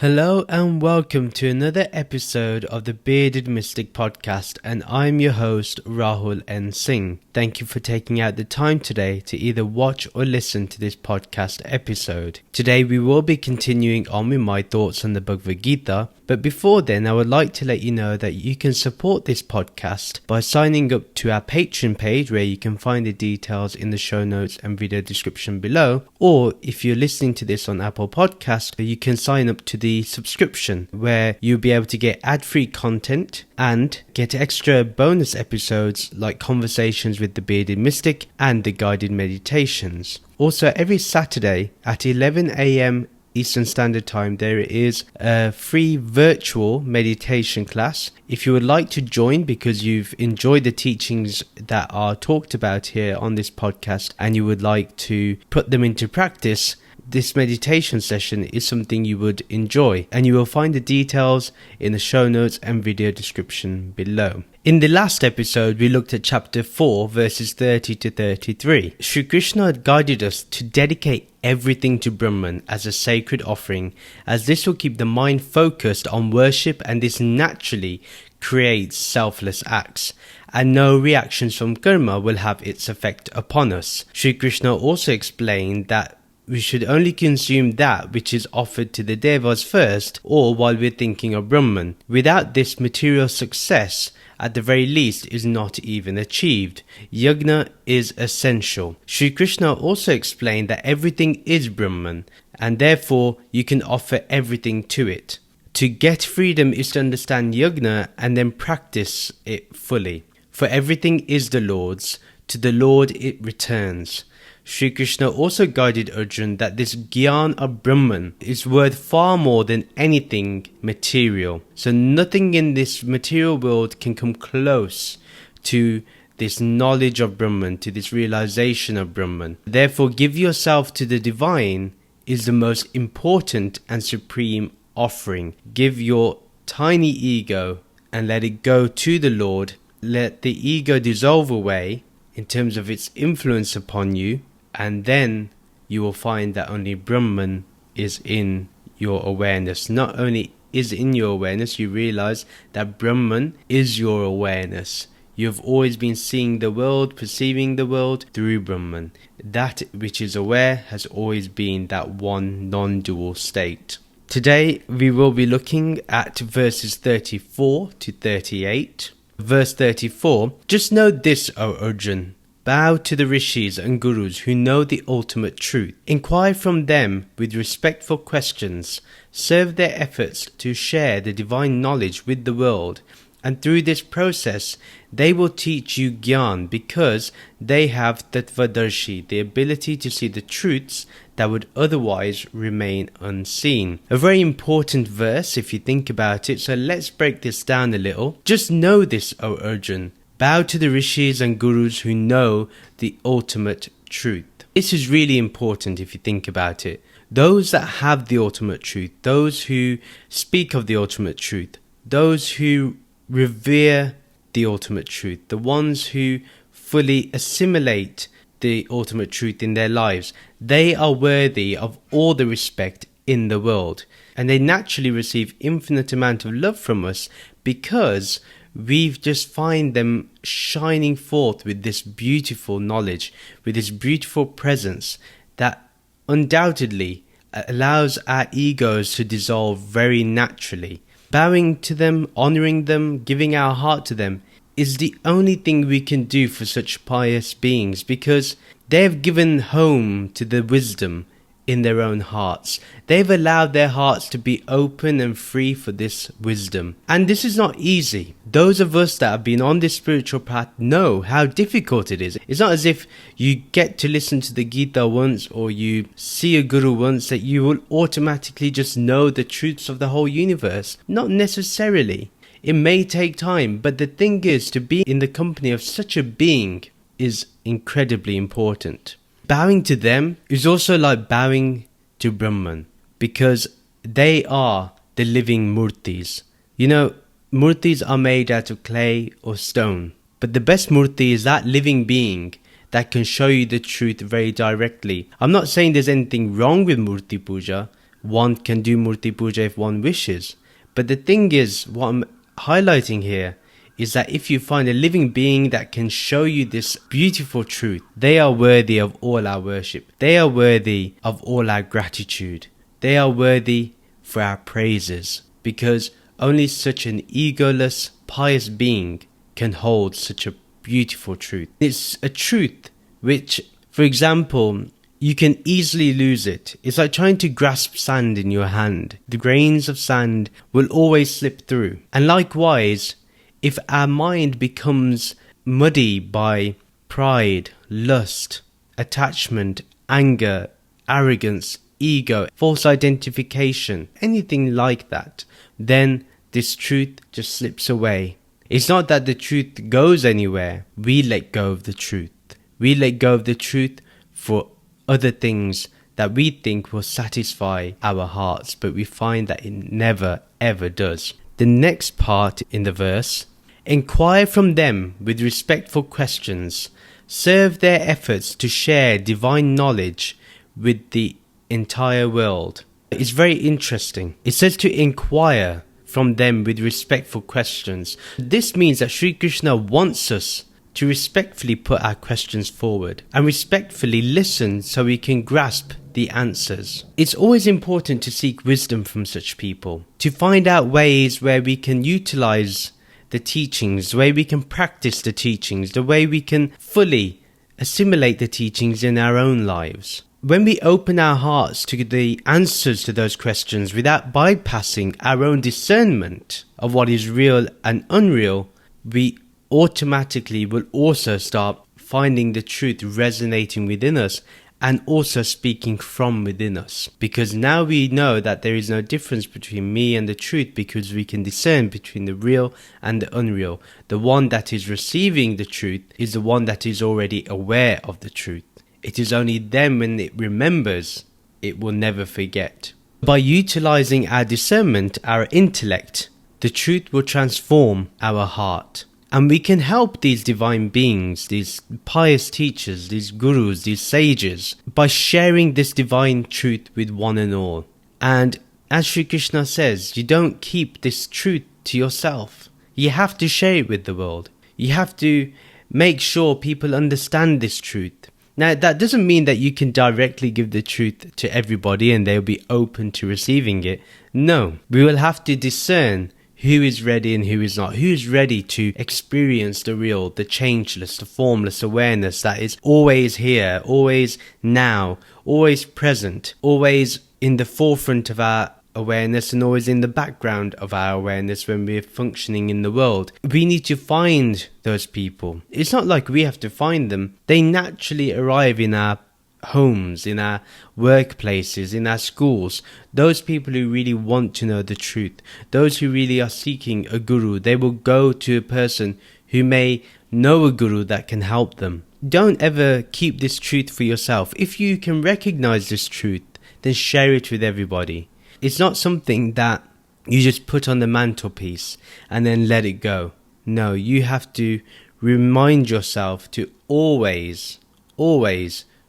Hello and welcome to another episode of the Bearded Mystic Podcast, and I'm your host Rahul N. Singh. Thank you for taking out the time today to either watch or listen to this podcast episode. Today we will be continuing on with my thoughts on the Bhagavad Gita, but before then I would like to let you know that you can support this podcast by signing up to our Patreon page, where you can find the details in the show notes and video description below, or if you're listening to this on Apple Podcasts, you can sign up to the subscription, where you'll be able to get ad-free content and get extra bonus episodes like conversations with the Bearded Mystic and the guided meditations. Also, every Saturday at 11 a.m. Eastern Standard Time, there is a free virtual meditation class. If you would like to join because you've enjoyed the teachings that are talked about here on this podcast and you would like to put them into practice, this meditation session is something you would enjoy, and you will find the details in the show notes and video description below. In the last episode, we looked at chapter 4, verses 30 to 33. Shri Krishna had guided us to dedicate everything to Brahman as a sacred offering, as this will keep the mind focused on worship, and this naturally creates selfless acts, and no reactions from karma will have its effect upon us. Shri Krishna also explained that we should only consume that which is offered to the devas first, or while we're thinking of Brahman. Without this, material success, at the very least, is not even achieved. Yajna is essential. Shri Krishna also explained that everything is Brahman, and therefore you can offer everything to it. To get freedom is to understand yajna and then practice it fully. For everything is the Lord's, to the Lord it returns. Shri Krishna also guided Arjuna that this Gyan of Brahman is worth far more than anything material. So nothing in this material world can come close to this knowledge of Brahman, to this realization of Brahman. Therefore, give yourself to the divine is the most important and supreme offering. Give your tiny ego and let it go to the Lord. Let the ego dissolve away in terms of its influence upon you, and then you will find that only Brahman is in your awareness. Not only is in your awareness, you realize that Brahman is your awareness. You've always been seeing the world, perceiving the world through Brahman. That which is aware has always been that one non-dual state. Today we will be looking at verses 34 to 38. Verse 34, just know this, O Arjuna. Bow to the rishis and gurus who know the ultimate truth. Inquire from them with respectful questions. Serve their efforts to share the divine knowledge with the world. And through this process, they will teach you Gyan, because they have Tattvadarshi, the ability to see the truths that would otherwise remain unseen. A very important verse if you think about it, so let's break this down a little. Just know this, O Arjuna. Bow to the rishis and gurus who know the ultimate truth. This is really important if you think about it. Those that have the ultimate truth, those who speak of the ultimate truth, those who revere the ultimate truth, the ones who fully assimilate the ultimate truth in their lives, they are worthy of all the respect in the world. And they naturally receive infinite amount of love from us because we just find them shining forth with this beautiful knowledge, with this beautiful presence that undoubtedly allows our egos to dissolve very naturally. Bowing to them, honoring them, giving our heart to them is the only thing we can do for such pious beings, because they have given home to the wisdom in their own hearts. They've allowed their hearts to be open and free for this wisdom. And this is not easy. Those of us that have been on this spiritual path know how difficult it is. It's not as if you get to listen to the Gita once or you see a guru once that you will automatically just know the truths of the whole universe. Not necessarily. It may take time, but the thing is, to be in the company of such a being is incredibly important. Bowing to them is also like bowing to Brahman, because they are the living murtis. You know, murtis are made out of clay or stone, but the best murti is that living being that can show you the truth very directly. I'm not saying there's anything wrong with murti puja, one can do Murti Puja if one wishes. But the thing is, what I'm highlighting here is that if you find a living being that can show you this beautiful truth, they are worthy of all our worship. They are worthy of all our gratitude. They are worthy for our praises, because only such an egoless, pious being can hold such a beautiful truth. It's a truth which, for example, you can easily lose it. It's like trying to grasp sand in your hand. The grains of sand will always slip through. And likewise, if our mind becomes muddy by pride, lust, attachment, anger, arrogance, ego, false identification, anything like that, then this truth just slips away. It's not that the truth goes anywhere. We let go of the truth. We let go of the truth for other things that we think will satisfy our hearts, but we find that it never ever does. The next part in the verse: inquire from them with respectful questions. Serve their efforts to share divine knowledge with the entire world. It's very interesting. It says to inquire from them with respectful questions. This means that Sri Krishna wants us to respectfully put our questions forward and respectfully listen so we can grasp the answers. It's always important to seek wisdom from such people, to find out ways where we can utilize the teachings, the way we can practice the teachings, the way we can fully assimilate the teachings in our own lives. When we open our hearts to the answers to those questions without bypassing our own discernment of what is real and unreal, we automatically will also start finding the truth resonating within us and also speaking from within us. Because now we know that there is no difference between me and the truth, because we can discern between the real and the unreal. The one that is receiving the truth is the one that is already aware of the truth. It is only then when it remembers, it will never forget. By utilizing our discernment, our intellect, the truth will transform our heart. And we can help these divine beings, these pious teachers, these gurus, these sages, by sharing this divine truth with one and all. And as Sri Krishna says, you don't keep this truth to yourself. You have to share it with the world. You have to make sure people understand this truth. Now, that doesn't mean that you can directly give the truth to everybody and they'll be open to receiving it. No, we will have to discern who is ready and who is not. Who is ready to experience the real, the changeless, the formless awareness that is always here, always now, always present, always in the forefront of our awareness and always in the background of our awareness when we're functioning in the world. We need to find those people. It's not like we have to find them. They naturally arrive in our homes, in our workplaces, in our schools. Those people who really want to know the truth, those who really are seeking a guru, they will go to a person who may know a guru that can help them. Don't ever keep this truth for yourself. If you can recognize this truth, then share it with everybody. It's not something that you just put on the mantelpiece and then let it go. No, you have to remind yourself to always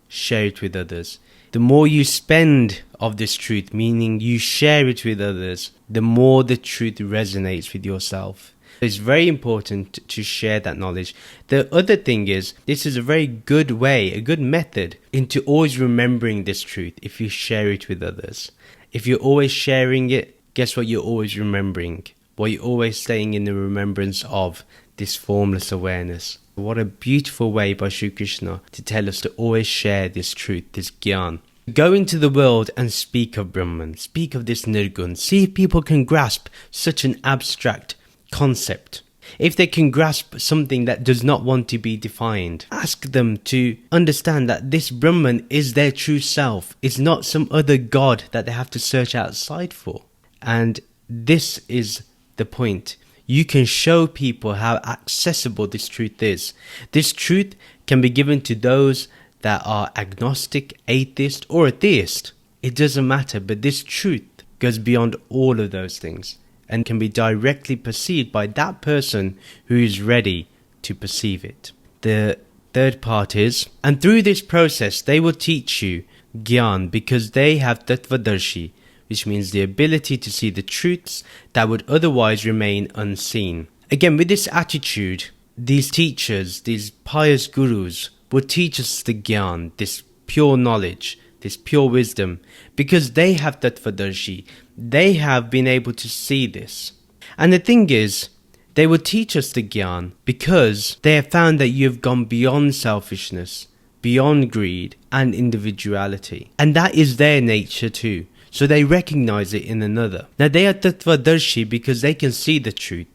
share it with others. The more you spend of this truth, meaning you share it with others, the more the truth resonates with yourself. It's very important to share that knowledge. The other thing is, this is a very good way, a good method into always remembering this truth if you share it with others. If you're always sharing it, guess what you're always remembering? What you're always staying in the remembrance of this formless awareness. What a beautiful way by Sri Krishna to tell us to always share this truth, this gyan. Go into the world and speak of Brahman, speak of this Nirgun. See if people can grasp such an abstract concept. If they can grasp something that does not want to be defined, ask them to understand that this Brahman is their true self. It's not some other god that they have to search outside for. And this is the point. You can show people how accessible this truth is. This truth can be given to those that are agnostic, atheist, or a theist. It doesn't matter, but this truth goes beyond all of those things and can be directly perceived by that person who is ready to perceive it. The third part is, and through this process they will teach you Gyan because they have Tattvadarshi, which means the ability to see the truths that would otherwise remain unseen. Again, with this attitude, these teachers, these pious gurus, would teach us the gyan, this pure knowledge, this pure wisdom, because they have tattvadarshi. They have been able to see this. And the thing is, they will teach us the gyan because they have found that you have gone beyond selfishness, beyond greed and individuality. And that is their nature too. So they recognize it in another. Now they are tattvadarshi because they can see the truth.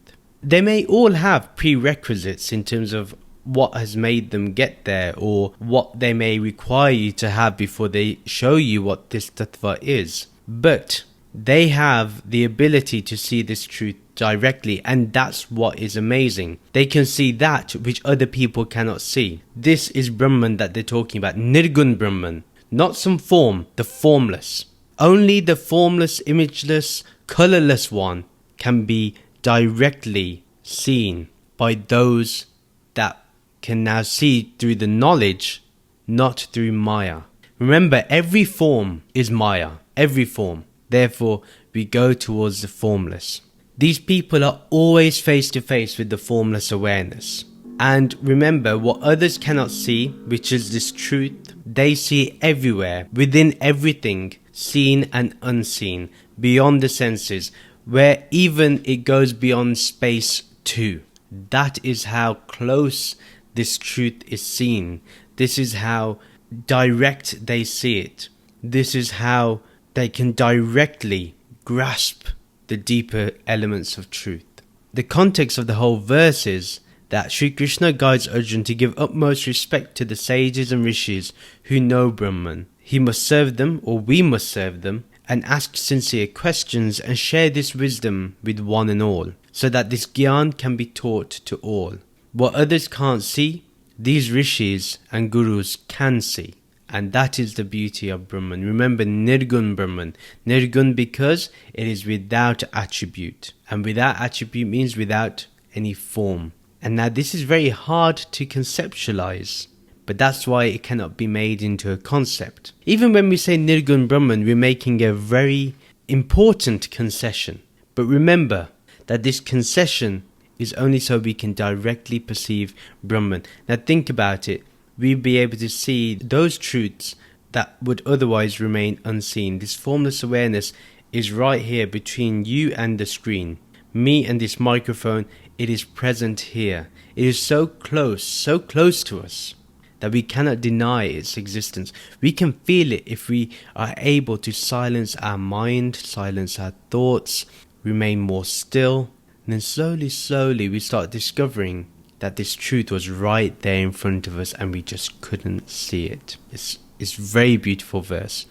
They may all have prerequisites in terms of what has made them get there, or what they may require you to have before they show you what this tattva is. But they have the ability to see this truth directly, and that's what is amazing. They can see that which other people cannot see. This is Brahman that they're talking about, Nirgun Brahman, not some form, the formless. Only the formless, imageless, colorless one can be directly seen by those that can now see through the knowledge, not through Maya. Remember, every form is Maya, every form. Therefore, we go towards the formless. These people are always face to face with the formless awareness. And remember, what others cannot see, which is this truth, they see everywhere, within everything, seen and unseen, beyond the senses, where even it goes beyond space too. That is how close this truth is seen. This is how direct they see it. This is how they can directly grasp the deeper elements of truth. The context of the whole verse is that Sri Krishna guides Arjuna to give utmost respect to the sages and rishis who know Brahman. He must serve them, or we must serve them, and ask sincere questions and share this wisdom with one and all, so that this gyan can be taught to all. What others can't see, these rishis and gurus can see. And that is the beauty of Brahman. Remember, Nirgun Brahman. Nirgun because it is without attribute. And without attribute means without any form. And now this is very hard to conceptualize. But that's why it cannot be made into a concept. Even when we say Nirgun Brahman, we're making a very important concession. But remember that this concession is only so we can directly perceive Brahman. Now think about it. We'll be able to see those truths that would otherwise remain unseen. This formless awareness is right here between you and the screen. Me and this microphone, it is present here. It is so close to us that we cannot deny its existence. We can feel it if we are able to silence our mind, silence our thoughts, remain more still. And then slowly we start discovering that this truth was right there in front of us and we just couldn't see it. It's a very beautiful verse.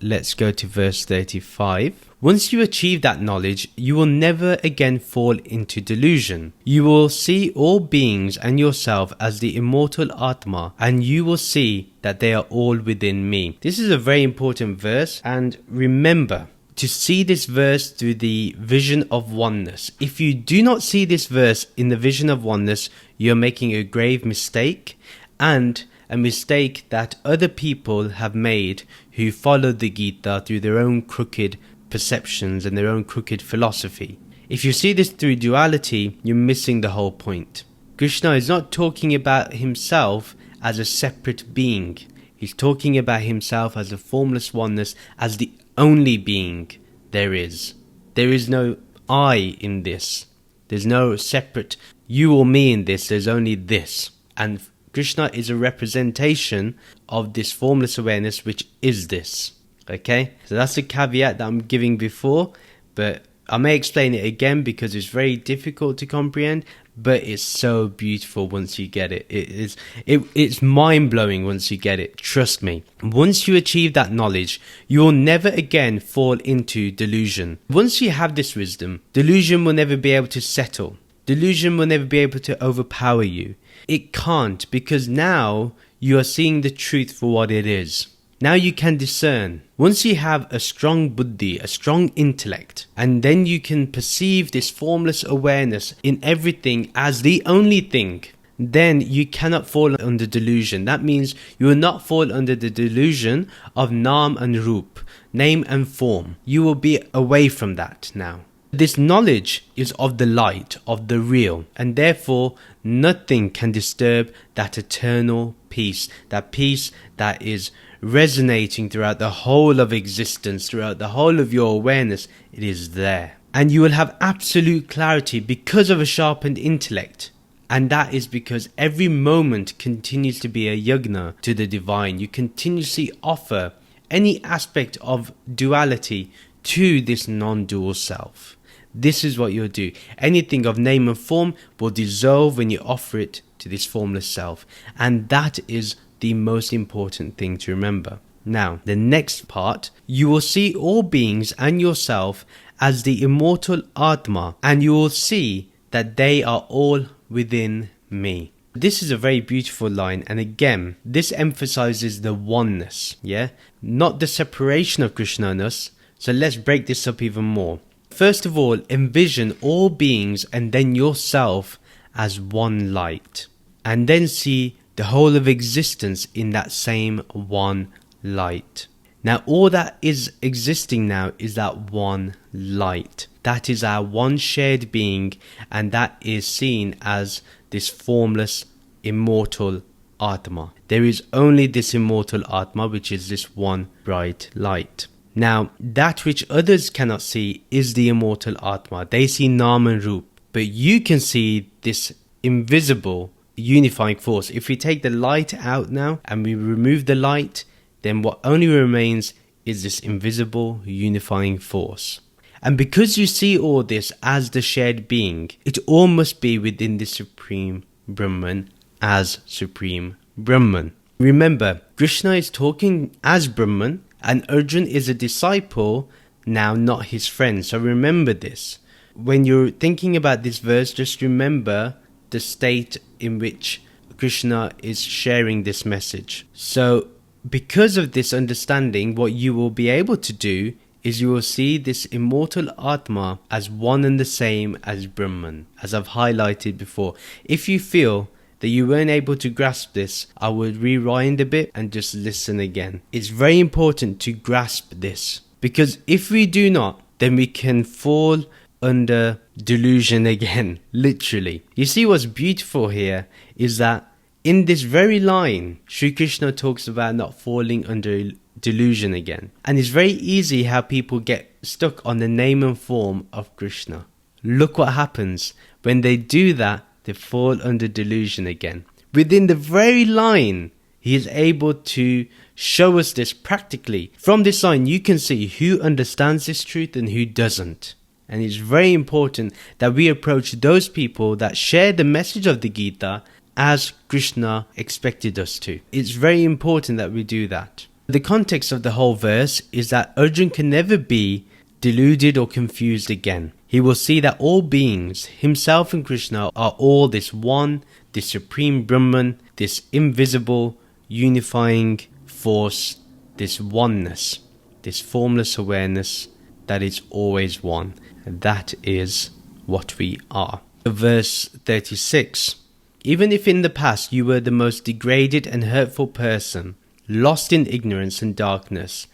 Let's go to verse 35. Once you achieve that knowledge, you will never again fall into delusion. You will see all beings and yourself as the immortal Atma, and you will see that they are all within me. This is a very important verse, and remember to see this verse through the vision of oneness. If you do not see this verse in the vision of oneness, you're making a grave mistake, and a mistake that other people have made who followed the Gita through their own crooked perceptions and their own crooked philosophy. If you see this through duality, you're missing the whole point. Krishna is not talking about himself as a separate being. He's talking about himself as a formless oneness, as the only being there is. There is no I in this. There's no separate you or me in this. There's only this. And Krishna is a representation of this formless awareness, which is this. Okay? So that's a caveat that I'm giving before, but I may explain it again because it's very difficult to comprehend, but it's so beautiful once you get it. It's mind-blowing once you get it. Trust me. Once you achieve that knowledge, you will never again fall into delusion. Once you have this wisdom, delusion will never be able to settle. Delusion will never be able to overpower you. It can't, because now you are seeing the truth for what it is. Now you can discern. Once you have a strong buddhi, a strong intellect, and then you can perceive this formless awareness in everything as the only thing. then you cannot fall under delusion. That means you will not fall under the delusion of Nam and Rup, name and form. You will be away from that now. This knowledge is of the light, of the real, and therefore nothing can disturb that eternal peace that is resonating throughout the whole of existence, throughout the whole of your awareness. It is there. And you will have absolute clarity because of a sharpened intellect. And that is because every moment continues to be a yagna to the divine. You continuously offer any aspect of duality to this non-dual self. This is what you'll do. Anything of name and form will dissolve when you offer it to this formless self. And that is the most important thing to remember. Now, the next part, you will see all beings and yourself as the immortal Atma, and you will see that they are all within me. This is a very beautiful line, and again, this emphasizes the oneness, not the separation of Krishna and us. So let's break this up even more. First of all, envision all beings and then yourself as one light, and then see the whole of existence in that same one light. Now, all that is existing now is that one light. That is our one shared being, and that is seen as this formless, immortal Atma. There is only this immortal Atma, which is this one bright light. Now, that which others cannot see is the immortal Atma. They see Nam and Rup, but you can see this invisible unifying force. If we take the light out now and we remove the light, then what only remains is this invisible unifying force. And because you see all this as the shared being, it all must be within the Supreme Brahman as Supreme Brahman. Remember, Krishna is talking as Brahman, and Arjun is a disciple, now not his friend. So remember this. When you're thinking about this verse, just remember the state in which Krishna is sharing this message. So because of this understanding, what you will be able to do is you will see this immortal Atma as one and the same as Brahman, as I've highlighted before. If you feel that you weren't able to grasp this, I would rewind a bit and just listen again. It's very important to grasp this, because if we do not, then we can fall under delusion again, literally. You see, what's beautiful here is that in this very line, Sri Krishna talks about not falling under delusion again. And it's very easy how people get stuck on the name and form of Krishna. Look what happens when they do that. They fall under delusion again. Within the very line, he is able to show us this practically. From this line, you can see who understands this truth and who doesn't. And it's very important that we approach those people that share the message of the Gita as Krishna expected us to. It's very important that we do that. The context of the whole verse is that Arjun can never be deluded or confused again. He will see that all beings, himself and Krishna, are all this one, this supreme Brahman, this invisible, unifying force, this oneness, this formless awareness that is always one. And that is what we are. Verse 36. Even if in the past you were the most degraded and hurtful person, lost in ignorance and darkness,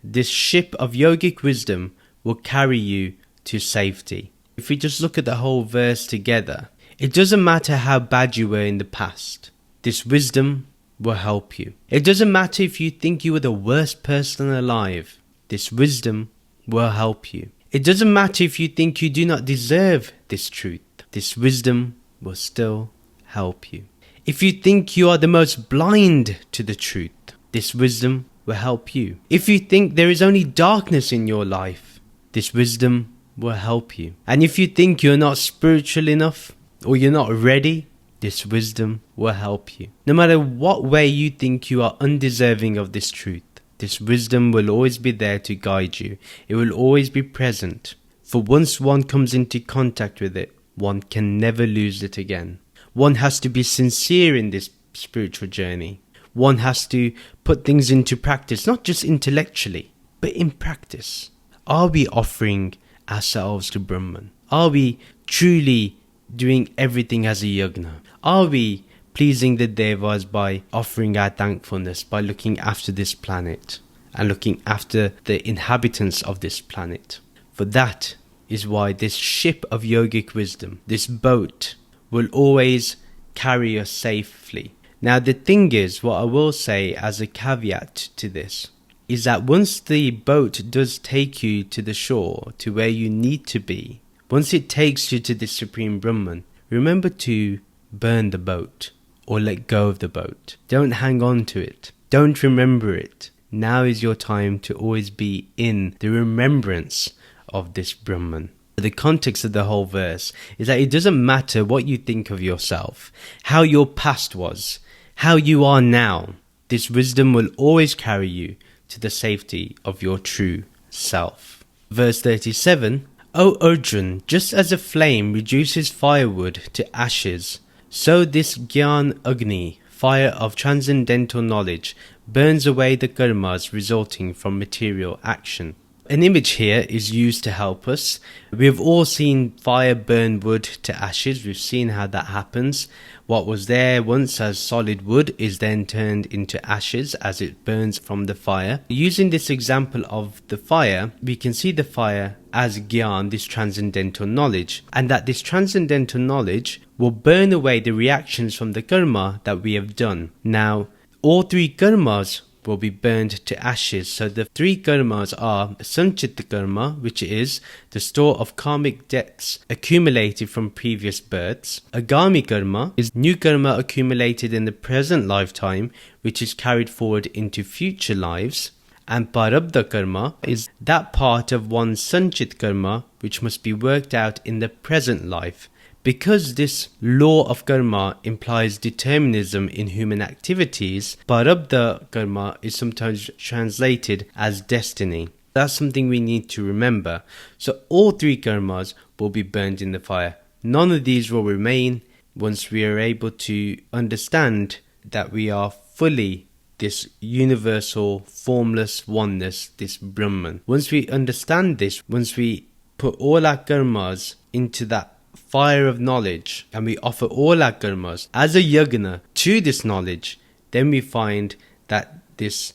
this ship of yogic wisdom will carry you to safety. If we just look at the whole verse together, it doesn't matter how bad you were in the past. This wisdom will help you. It doesn't matter if you think you were the worst person alive. This wisdom will help you. It doesn't matter if you think you do not deserve this truth. This wisdom will still help you. If you think you are the most blind to the truth, this wisdom will help you. If you think there is only darkness in your life, this wisdom will help you. And if you think you're not spiritual enough or you're not ready, this wisdom will help you. No matter what way you think you are undeserving of this truth, this wisdom will always be there to guide you. It will always be present. For once one comes into contact with it, one can never lose it again. One has to be sincere in this spiritual journey. One has to put things into practice, not just intellectually, but in practice. Are we offering ourselves to Brahman? Are we truly doing everything as a yagna? Are we pleasing the devas by offering our thankfulness, by looking after this planet and looking after the inhabitants of this planet. For that is why this ship of yogic wisdom, this boat, will always carry us safely. Now the thing is, what I will say as a caveat to this, is that once the boat does take you to the shore, to where you need to be, once it takes you to the Supreme Brahman, remember to burn the boat or let go of the boat. Don't hang on to it. Don't remember it. Now is your time to always be in the remembrance of this Brahman. The context of the whole verse is that it doesn't matter what you think of yourself, how your past was, how you are now. This wisdom will always carry you to the safety of your true self. Verse 37, O Arjun, just as a flame reduces firewood to ashes, so this Gyan Agni, fire of transcendental knowledge, burns away the karmas resulting from material action. An image here is used to help us. We have all seen fire burn wood to ashes. We've seen how that happens. What was there once as solid wood is then turned into ashes as it burns from the fire. Using this example of the fire, we can see the fire as Gyan, this transcendental knowledge, and that this transcendental knowledge will burn away the reactions from the karma that we have done. Now, all three karmas will be burned to ashes. So the three karmas are sanchita karma, which is the store of karmic debts accumulated from previous births. Agami karma is new karma accumulated in the present lifetime, which is carried forward into future lives. And parabdha karma is that part of one's sanchit karma which must be worked out in the present life. Because this law of karma implies determinism in human activities, parabdha karma is sometimes translated as destiny. That's something we need to remember. So all three karmas will be burned in the fire. None of these will remain once we are able to understand that we are fully this universal, formless oneness, this Brahman. Once we understand this, once we put all our karmas into that fire of knowledge and we offer all our karmas as a yagna to this knowledge, then we find that this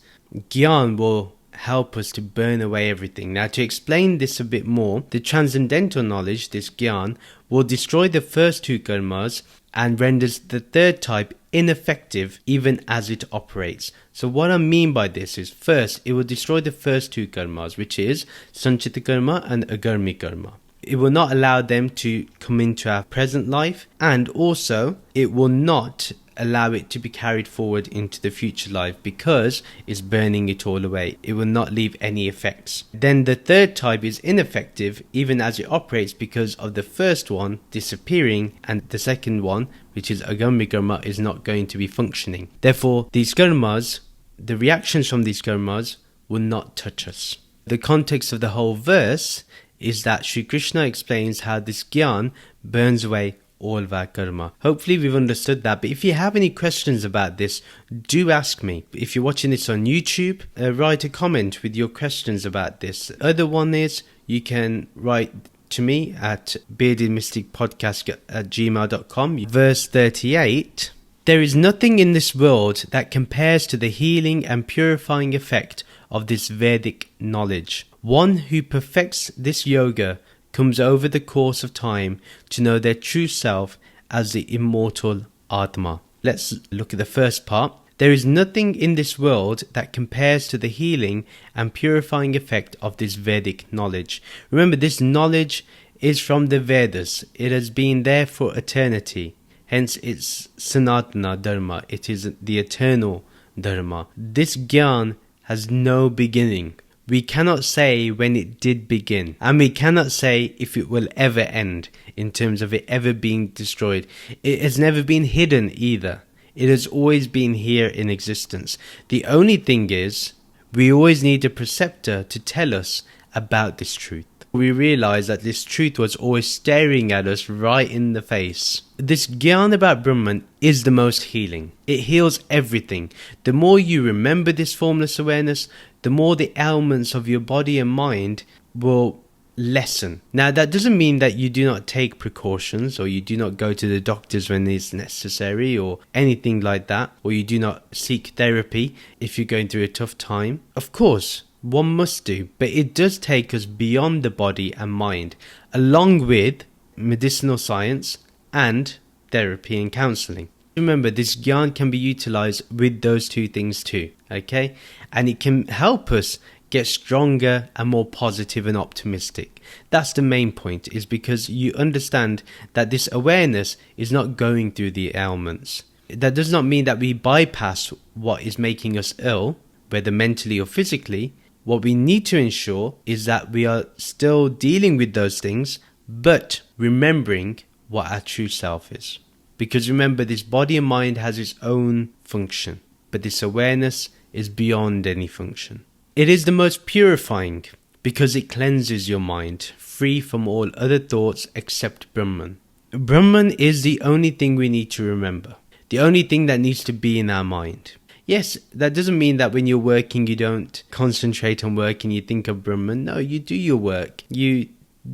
Gyan will help us to burn away everything. Now, to explain this a bit more, the transcendental knowledge, this Gyan, will destroy the first two karmas and renders the third type ineffective even as it operates. So what I mean by this is, first, it will destroy the first two karmas, which is sanchita karma and agarmi karma. It will not allow them to come into our present life, and also it will not allow it to be carried forward into the future life because it's burning it all away. It will not leave any effects. Then the third type is ineffective even as it operates because of the first one disappearing and the second one, which is agami karma, is not going to be functioning. Therefore, these karmas, the reactions from these karmas will not touch us. The context of the whole verse is that Sri Krishna explains how this Gyan burns away all of our karma. Hopefully we've understood that, but if you have any questions about this, do ask me. If you're watching this on YouTube, write a comment with your questions about this. The other one is, you can write to me at beardedmysticpodcast@gmail.com. Verse 38, there is nothing in this world that compares to the healing and purifying effect of this Vedic knowledge. One who perfects this yoga comes over the course of time to know their true self as the immortal Atma. Let's look at the first part. There is nothing in this world that compares to the healing and purifying effect of this Vedic knowledge. Remember, this knowledge is from the Vedas. It has been there for eternity. Hence, it's Sanatana Dharma. It is the eternal Dharma. This Gyan has no beginning. We cannot say when it did begin, and we cannot say if it will ever end in terms of it ever being destroyed. It has never been hidden either. It has always been here in existence. The only thing is, we always need a preceptor to tell us about this truth. We realize that this truth was always staring at us right in the face. This Gyan about Brahman is the most healing. It heals everything. The more you remember this formless awareness, the more the ailments of your body and mind will lesson. Now, that doesn't mean that you do not take precautions, or you do not go to the doctors when it's necessary, or anything like that, or you do not seek therapy if you're going through a tough time. Of course, one must do, but it does take us beyond the body and mind, along with medicinal science and therapy and counseling. Remember, this gyan can be utilized with those two things too, okay? And it can help us get stronger and more positive and optimistic. That's the main point, is because you understand that this awareness is not going through the ailments. That does not mean that we bypass what is making us ill, whether mentally or physically. What we need to ensure is that we are still dealing with those things, but remembering what our true self is. Because remember, this body and mind has its own function, but this awareness is beyond any function. It is the most purifying because it cleanses your mind, free from all other thoughts except Brahman. Brahman is the only thing we need to remember, the only thing that needs to be in our mind. Yes, that doesn't mean that when you're working you don't concentrate on work and you think of Brahman. No, you do your work. You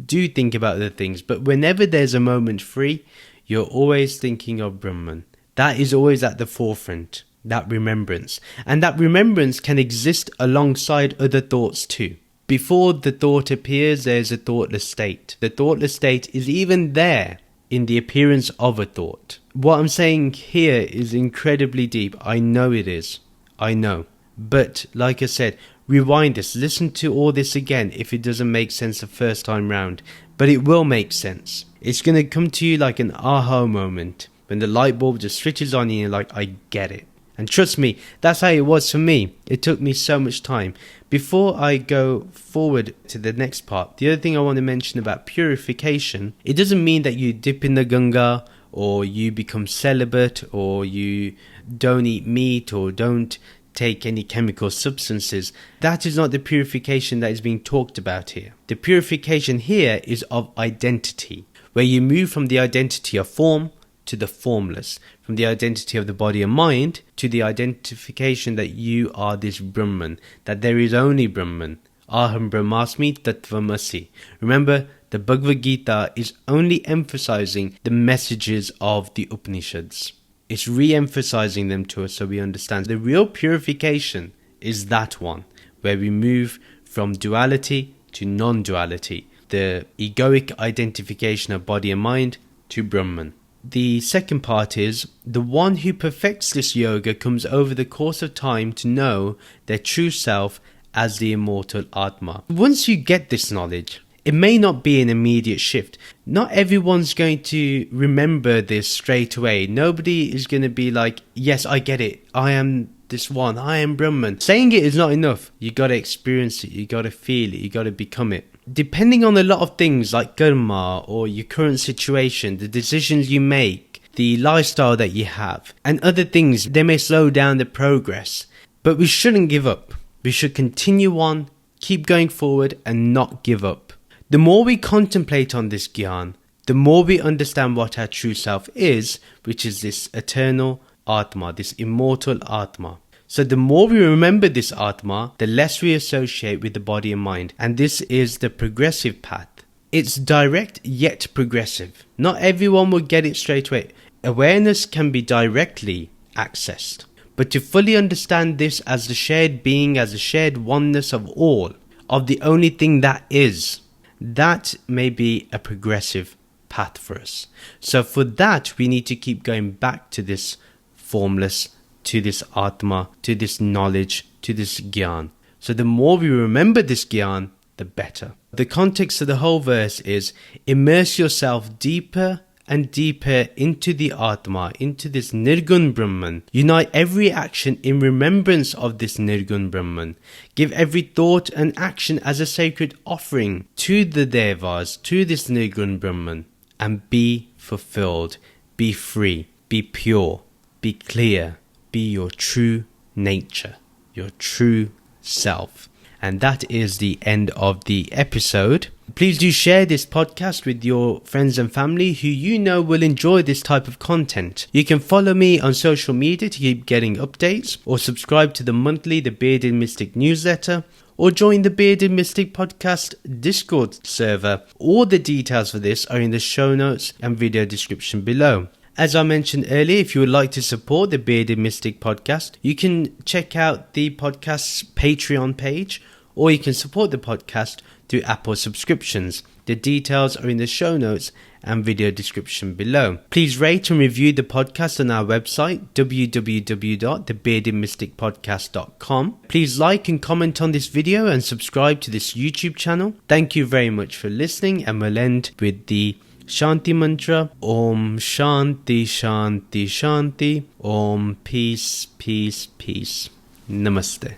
do think about other things, but whenever there's a moment free, you're always thinking of Brahman. That is always at the forefront, that remembrance. And that remembrance can exist alongside other thoughts too. Before the thought appears, there's a thoughtless state. The thoughtless state is even there in the appearance of a thought. What I'm saying here is incredibly deep. I know it is. I know. But like I said, rewind this. Listen to all this again if it doesn't make sense the first time round. But it will make sense. It's going to come to you like an aha moment, when the light bulb just switches on and you're like, I get it. And trust me, that's how it was for me. It took me so much time. Before I go forward to the next part, the other thing I want to mention about purification, it doesn't mean that you dip in the Ganga, or you become celibate, or you don't eat meat, or don't take any chemical substances. That is not the purification that is being talked about here. The purification here is of identity, where you move from the identity of form to the formless, from the identity of the body and mind to the identification that you are this Brahman, that there is only Brahman. Aham Brahmasmi Tattvamasi. Remember, the Bhagavad Gita is only emphasizing the messages of the Upanishads. It's re-emphasizing them to us so we understand. The real purification is that one, where we move from duality to non-duality, the egoic identification of body and mind to Brahman. The second part is, the one who perfects this yoga comes over the course of time to know their true self as the immortal Atma. Once you get this knowledge, it may not be an immediate shift. Not everyone's going to remember this straight away. Nobody is going to be like, yes, I get it. I am this one. I am Brahman. Saying it is not enough. You got to experience it. You got to feel it. You got to become it. Depending on a lot of things like karma or your current situation, the decisions you make, the lifestyle that you have, and other things, they may slow down the progress. But we shouldn't give up. We should continue on, keep going forward, and not give up. The more we contemplate on this gyan, the more we understand what our true self is, which is this eternal Atma, this immortal Atma. So the more we remember this Atma, the less we associate with the body and mind. And this is the progressive path. It's direct yet progressive. Not everyone will get it straight away. Awareness can be directly accessed. But to fully understand this as the shared being, as the shared oneness of all, of the only thing that is, that may be a progressive path for us. So for that, we need to keep going back to this formless, to this Atma, to this knowledge, to this Gyan. So the more we remember this Gyan, the better. The context of the whole verse is, immerse yourself deeper and deeper into the Atma, into this Nirgun Brahman. Unite every action in remembrance of this Nirgun Brahman. Give every thought and action as a sacred offering to the Devas, to this Nirgun Brahman. And be fulfilled, be free, be pure, be clear. Be your true nature, your true self. And that is the end of the episode. Please do share this podcast with your friends and family who you know will enjoy this type of content. You can follow me on social media to keep getting updates, or subscribe to the monthly The Bearded Mystic newsletter, or join the Bearded Mystic Podcast Discord server. All the details for this are in the show notes and video description below. As I mentioned earlier, if you would like to support the Bearded Mystic Podcast, you can check out the podcast's Patreon page, or you can support the podcast through Apple subscriptions. The details are in the show notes and video description below. Please rate and review the podcast on our website, www.thebeardedmysticpodcast.com. Please like and comment on this video and subscribe to this YouTube channel. Thank you very much for listening, and we'll end with the Shanti mantra. Om Shanti Shanti Shanti. Om Peace Peace Peace. Namaste.